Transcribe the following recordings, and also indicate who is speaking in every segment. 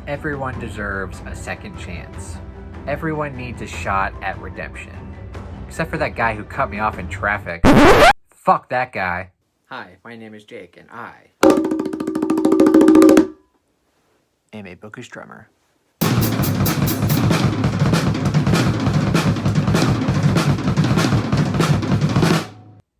Speaker 1: Everyone deserves a second chance. Everyone needs a shot at redemption. Except for that guy who cut me off in traffic. Fuck that guy. Hi, my name is Jake, and I am a bookish drummer.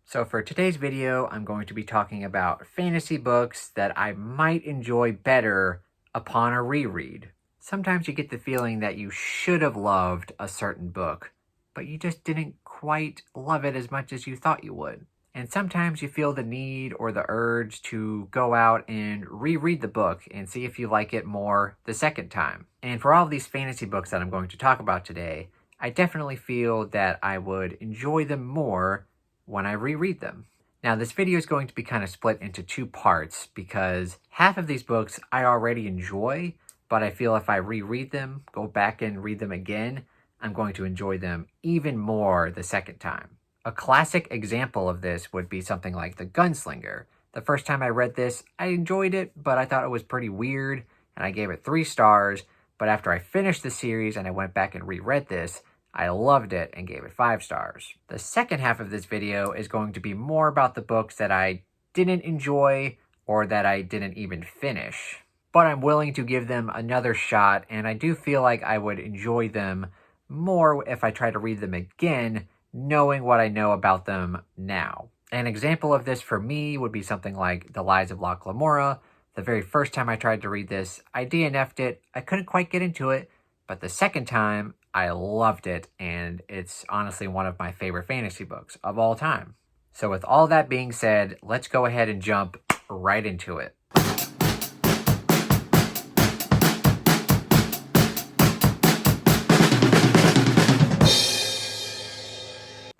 Speaker 1: So for today's video, I'm going to be talking about fantasy books that I might enjoy better upon a reread. Sometimes you get the feeling that you should have loved a certain book, but you just didn't quite love it as much as you thought you would. And sometimes you feel the need or the urge to go out and reread the book and see if you like it more the second time. And for all of these fantasy books that I'm going to talk about today, I definitely feel that I would enjoy them more when I reread them. Now, this video is going to be kind of split into two parts because half of these books I already enjoy, but I feel if I reread them, go back and read them again, I'm going to enjoy them even more the second time. A classic example of this would be something like The Gunslinger. The first time I read this, I enjoyed it, but I thought it was pretty weird, and I gave it 3 stars, but after I finished the series and I went back and reread this, I loved it and gave it 5 stars. The second half of this video is going to be more about the books that I didn't enjoy or that I didn't even finish. But I'm willing to give them another shot, and I do feel like I would enjoy them more if I try to read them again, knowing what I know about them now. An example of this for me would be something like The Lies of Locke Lamora. The very first time I tried to read this, I DNF'd it. I couldn't quite get into it, but the second time, I loved it, and it's honestly one of my favorite fantasy books of all time. So with all that being said, let's go ahead and jump right into it.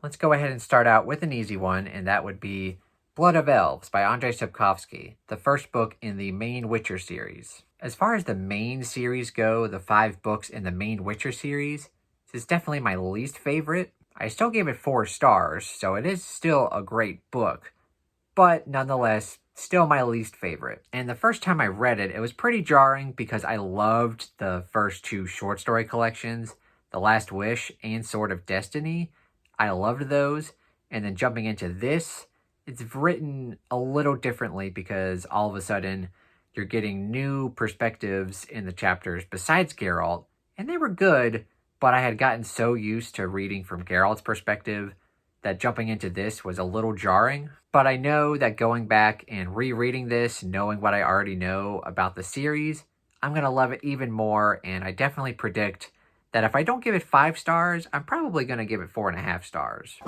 Speaker 1: Let's go ahead and start out with an easy one, and that would be Blood of Elves by Andrzej Sapkowski, the first book in the main Witcher series. As far as the main series go, the 5 books in the main Witcher series, this is definitely my least favorite. I still gave it 4 stars, so it is still a great book, but nonetheless, still my least favorite. And the first time I read it, it was pretty jarring because I loved the first 2 short story collections, The Last Wish and Sword of Destiny. I loved those, and then jumping into this, it's written a little differently because all of a sudden you're getting new perspectives in the chapters besides Geralt, and they were good, but I had gotten so used to reading from Geralt's perspective that jumping into this was a little jarring. But I know that going back and rereading this, knowing what I already know about the series, I'm going to love it even more, and I definitely predict that if I don't give it 5 stars, I'm probably going to give it 4.5 stars.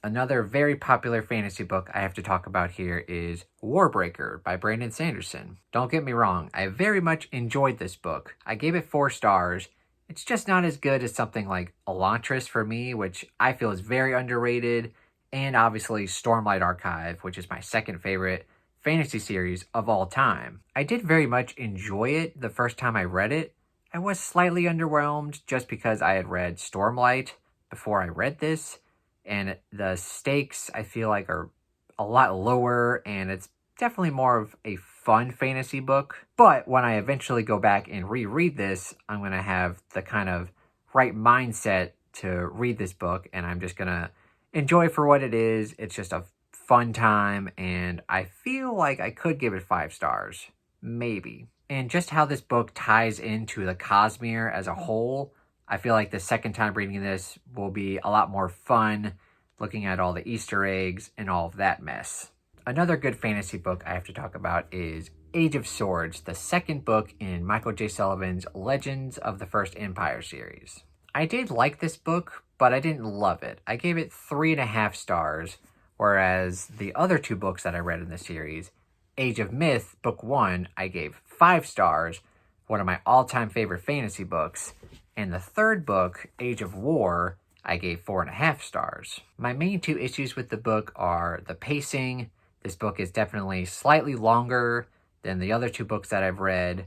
Speaker 1: Another very popular fantasy book I have to talk about here is Warbreaker by Brandon Sanderson. Don't get me wrong, I very much enjoyed this book. I gave it 4 stars. It's just not as good as something like Elantris for me, which I feel is very underrated, and obviously Stormlight Archive, which is my second favorite fantasy series of all time. I did very much enjoy it the first time I read it. I was slightly underwhelmed just because I had read Stormlight before I read this, and the stakes I feel like are a lot lower, and it's definitely more of a fun fantasy book. But when I eventually go back and reread this, I'm going to have the kind of right mindset to read this book, and I'm just going to enjoy it for what it is. It's just a fun time, and I feel like I could give it 5 stars. Maybe. And just how this book ties into the Cosmere as a whole, I feel like the second time reading this will be a lot more fun, looking at all the Easter eggs and all of that mess. Another good fantasy book I have to talk about is Age of Swords, the second book in Michael J. Sullivan's Legends of the First Empire series. I did like this book, but I didn't love it. I gave it 3.5 stars, whereas the other 2 books that I read in the series, Age of Myth, Book 1, I gave 5 stars, one of my all-time favorite fantasy books, and the third book, Age of War, I gave 4.5 stars. My main 2 issues with the book are the pacing. This book is definitely slightly longer than the other 2 books that I've read,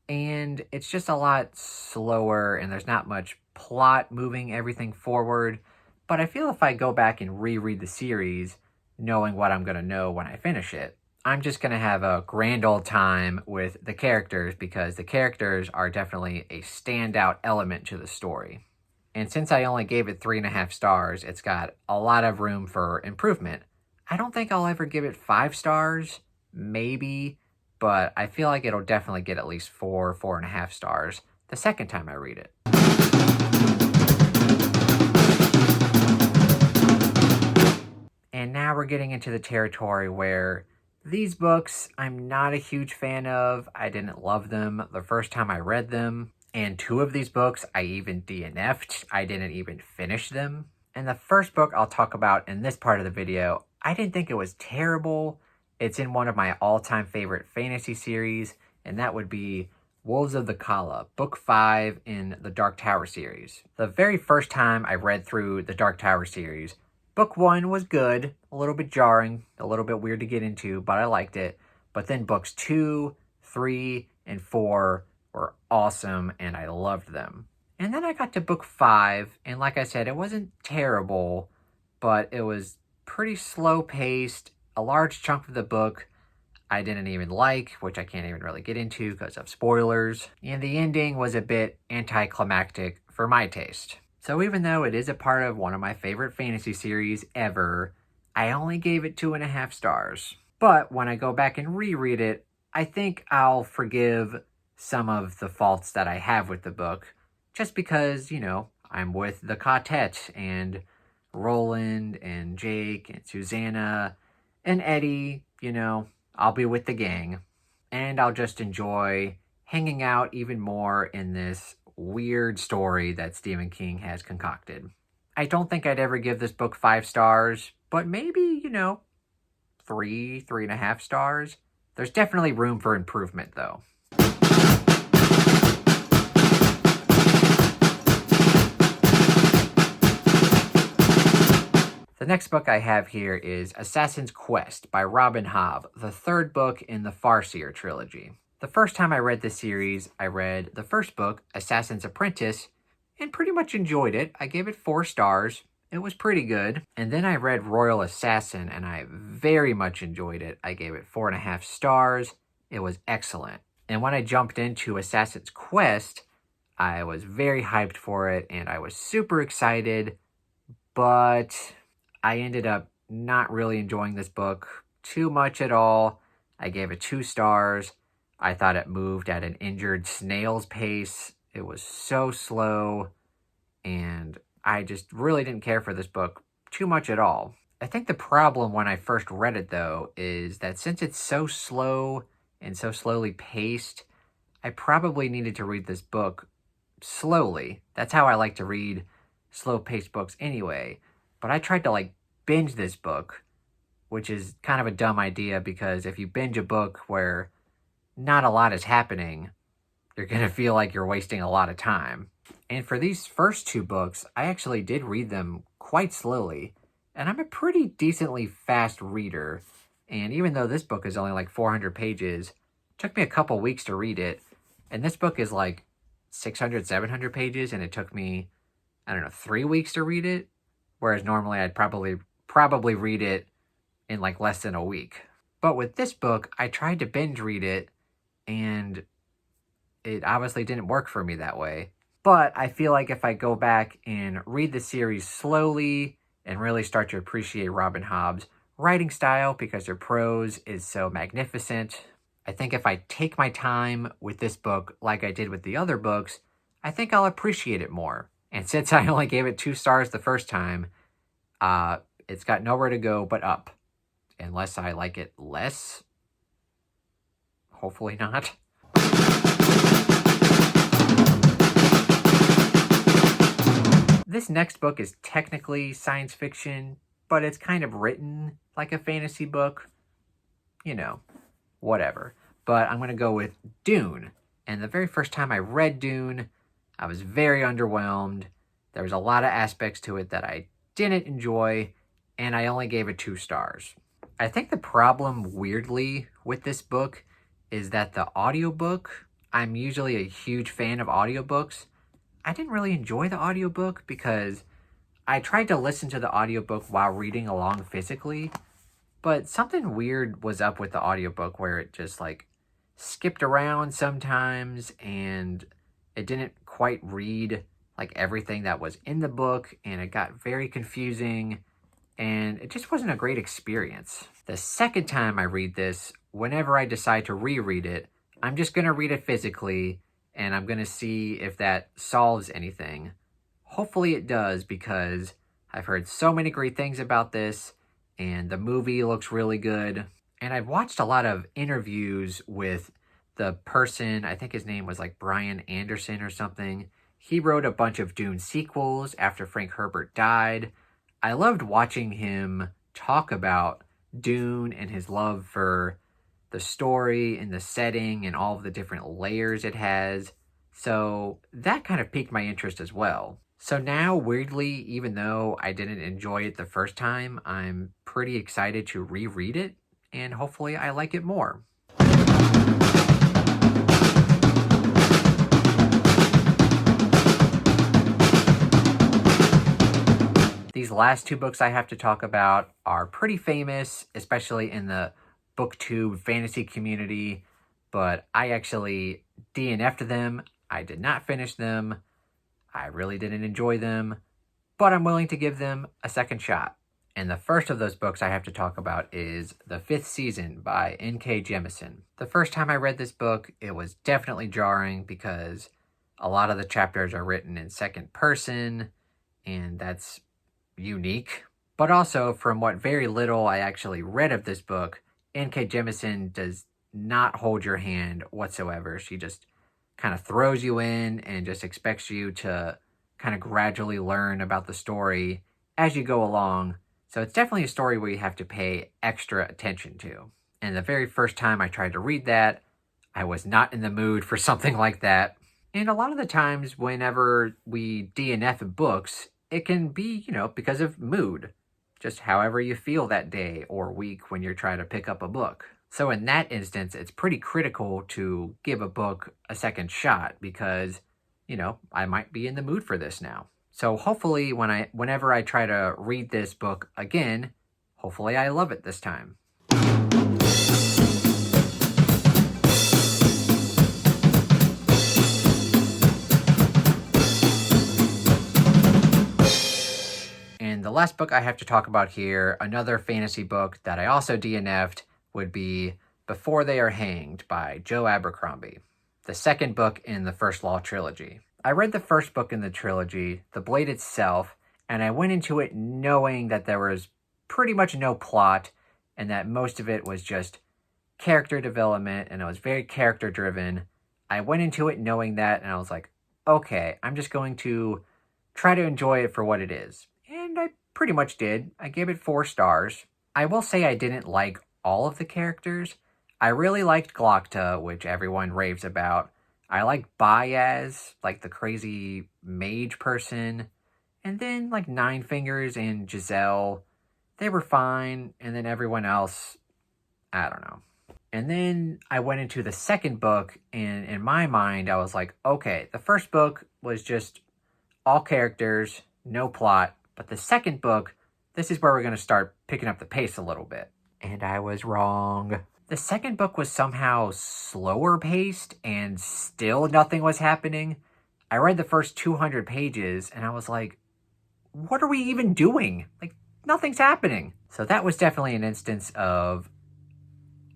Speaker 1: and it's just a lot slower, and there's not much plot moving everything forward. But I feel if I go back and reread the series, knowing what I'm going to know when I finish it. I'm just going to have a grand old time with the characters because the characters are definitely a standout element to the story. And since I only gave it 3.5 stars, it's got a lot of room for improvement. I don't think I'll ever give it 5 stars, maybe, but I feel like it'll definitely get at least 4.5 stars the second time I read it. And now we're getting into the territory where these books I'm not a huge fan of. I didn't love them the first time I read them. And 2 of these books I even DNF'd. I didn't even finish them. And the first book I'll talk about in this part of the video, I didn't think it was terrible. It's in one of my all-time favorite fantasy series, and that would be Wolves of the Kala, Book 5 in the Dark Tower series. The very first time I read through the Dark Tower series, Book 1 was good, a little bit jarring, a little bit weird to get into, but I liked it. But then books 2, 3, and 4 were awesome, and I loved them. And then I got to book 5, and like I said, it wasn't terrible, but it was pretty slow-paced. A large chunk of the book I didn't even like, which I can't even really get into because of spoilers. And the ending was a bit anticlimactic for my taste. So even though it is a part of one of my favorite fantasy series ever, I only gave it 2.5 stars. But when I go back and reread it, I think I'll forgive some of the faults that I have with the book, just because, you know, I'm with the quartet and Roland and Jake and Susanna and Eddie, you know, I'll be with the gang. And I'll just enjoy hanging out even more in this weird story that Stephen King has concocted. I don't think I'd ever give this book 5 stars, but maybe, you know, 3.5 stars. There's definitely room for improvement, though. The next book I have here is Assassin's Quest by Robin Hobb, the 3rd book in the Farseer trilogy. The first time I read this series, I read the first book, Assassin's Apprentice, and pretty much enjoyed it. I gave it 4 stars. It was pretty good. And then I read Royal Assassin, and I very much enjoyed it. I gave it 4.5 stars. It was excellent. And when I jumped into Assassin's Quest, I was very hyped for it, and I was super excited, but I ended up not really enjoying this book too much at all. I gave it 2 stars. I thought it moved at an injured snail's pace. It was so slow, and I just really didn't care for this book too much at all. I think the problem when I first read it, though, is that since it's so slow and so slowly paced, I probably needed to read this book slowly. That's how I like to read slow-paced books anyway. But I tried to, binge this book, which is kind of a dumb idea because if you binge a book where not a lot is happening, you're going to feel like you're wasting a lot of time. And for these first 2 books, I actually did read them quite slowly, and I'm a pretty decently fast reader. And even though this book is only 400 pages, it took me a couple weeks to read it. And this book is 600, 700 pages, and it took me, 3 weeks to read it. Whereas normally I'd probably read it in less than a week. But with this book, I tried to binge read it, and it obviously didn't work for me that way. But I feel like if I go back and read the series slowly and really start to appreciate Robin Hobb's writing style because her prose is so magnificent, I think if I take my time with this book like I did with the other books, I think I'll appreciate it more. And since I only gave it 2 stars the first time, it's got nowhere to go but up. Unless I like it less. Hopefully not. This next book is technically science fiction, but it's kind of written like a fantasy book. You know, whatever. But I'm going to go with Dune. And the very first time I read Dune, I was very underwhelmed. There was a lot of aspects to it that I didn't enjoy, and I only gave it 2 stars. I think the problem, weirdly, with this book is that the audiobook, I'm usually a huge fan of audiobooks. I didn't really enjoy the audiobook because I tried to listen to the audiobook while reading along physically, but something weird was up with the audiobook where it just like skipped around sometimes and it didn't quite read like everything that was in the book, and it got very confusing and it just wasn't a great experience. The second time I read this, whenever I decide to reread it, I'm just going to read it physically and I'm going to see if that solves anything. Hopefully it does, because I've heard so many great things about this and the movie looks really good. And I've watched a lot of interviews with the person, I think his name was like Brian Anderson or something. He wrote a bunch of Dune sequels after Frank Herbert died. I loved watching him talk about Dune and his love for the story and the setting and all of the different layers it has. So that kind of piqued my interest as well. So now, weirdly, even though I didn't enjoy it the first time, I'm pretty excited to reread it, and hopefully I like it more. These last two books I have to talk about are pretty famous, especially in the booktube fantasy community, but I actually DNF'd them. I did not finish them. I really didn't enjoy them, but I'm willing to give them a second shot. And the first of those books I have to talk about is The Fifth Season by N.K. Jemisin. The first time I read this book, it was definitely jarring because a lot of the chapters are written in second person, and that's unique. But also, from what very little I actually read of this book, N.K. Jemisin does not hold your hand whatsoever. She just kind of throws you in and just expects you to kind of gradually learn about the story as you go along. So it's definitely a story where you have to pay extra attention to. And the very first time I tried to read that, I was not in the mood for something like that. And a lot of the times whenever we DNF books, it can be, because of mood. Just however you feel that day or week when you're trying to pick up a book. So in that instance, it's pretty critical to give a book a second shot because, I might be in the mood for this now. So hopefully whenever I try to read this book again, hopefully I love it this time. And the last book I have to talk about here, another fantasy book that I also DNF'd, would be Before They Are Hanged by Joe Abercrombie, the second book in the First Law trilogy. I read the first book in the trilogy, The Blade itself, and I went into it knowing that there was pretty much no plot and that most of it was just character development and it was very character driven. I went into it knowing that and I was like, okay, I'm just going to try to enjoy it for what it is. And I pretty much did. I gave it 4 stars. I will say I didn't like all of the characters. I really liked Glokta, which everyone raves about. I liked Bayaz, like the crazy mage person. And then like Nine Fingers and Giselle, they were fine. And then everyone else, I don't know. And then I went into the second book, and in my mind, I was like, okay, the first book was just all characters, no plot. But the second book, this is where we're going to start picking up the pace a little bit. And I was wrong. The second book was somehow slower paced and still nothing was happening. I read the first 200 pages and I was like, what are we even doing? Like, nothing's happening. So that was definitely an instance of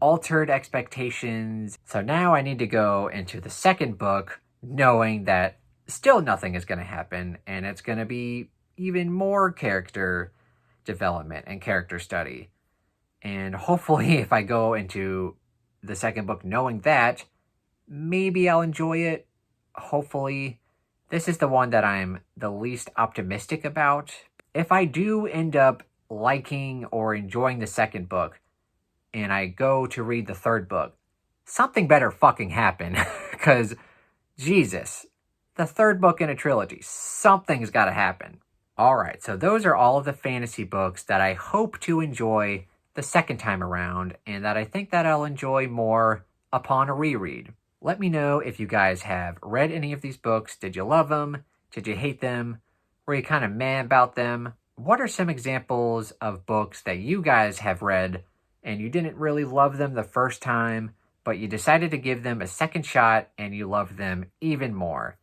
Speaker 1: altered expectations. So now I need to go into the second book knowing that still nothing is going to happen and it's going to be even more character development and character study. And hopefully if I go into the second book knowing that, maybe I'll enjoy it. Hopefully. This is the one that I'm the least optimistic about. If I do end up liking or enjoying the second book, and I go to read the third book, something better fucking happen. Because, Jesus, the third book in a trilogy, something's got to happen. Alright, so those are all of the fantasy books that I hope to enjoy the second time around, and that I think that I'll enjoy more upon a reread. Let me know if you guys have read any of these books. Did you love them? Did you hate them? Were you kind of meh about them? What are some examples of books that you guys have read and you didn't really love them the first time, but you decided to give them a second shot and you loved them even more?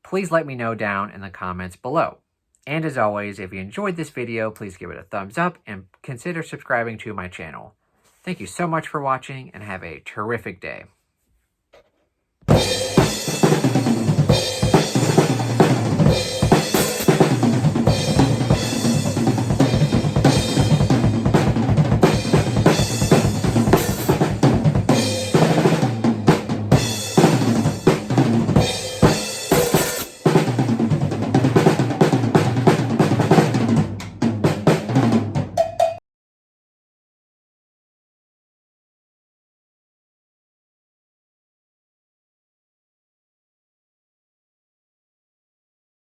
Speaker 1: Please let me know down in the comments below. And as always, if you enjoyed this video, please give it a thumbs up and consider subscribing to my channel. Thank you so much for watching and have a terrific day.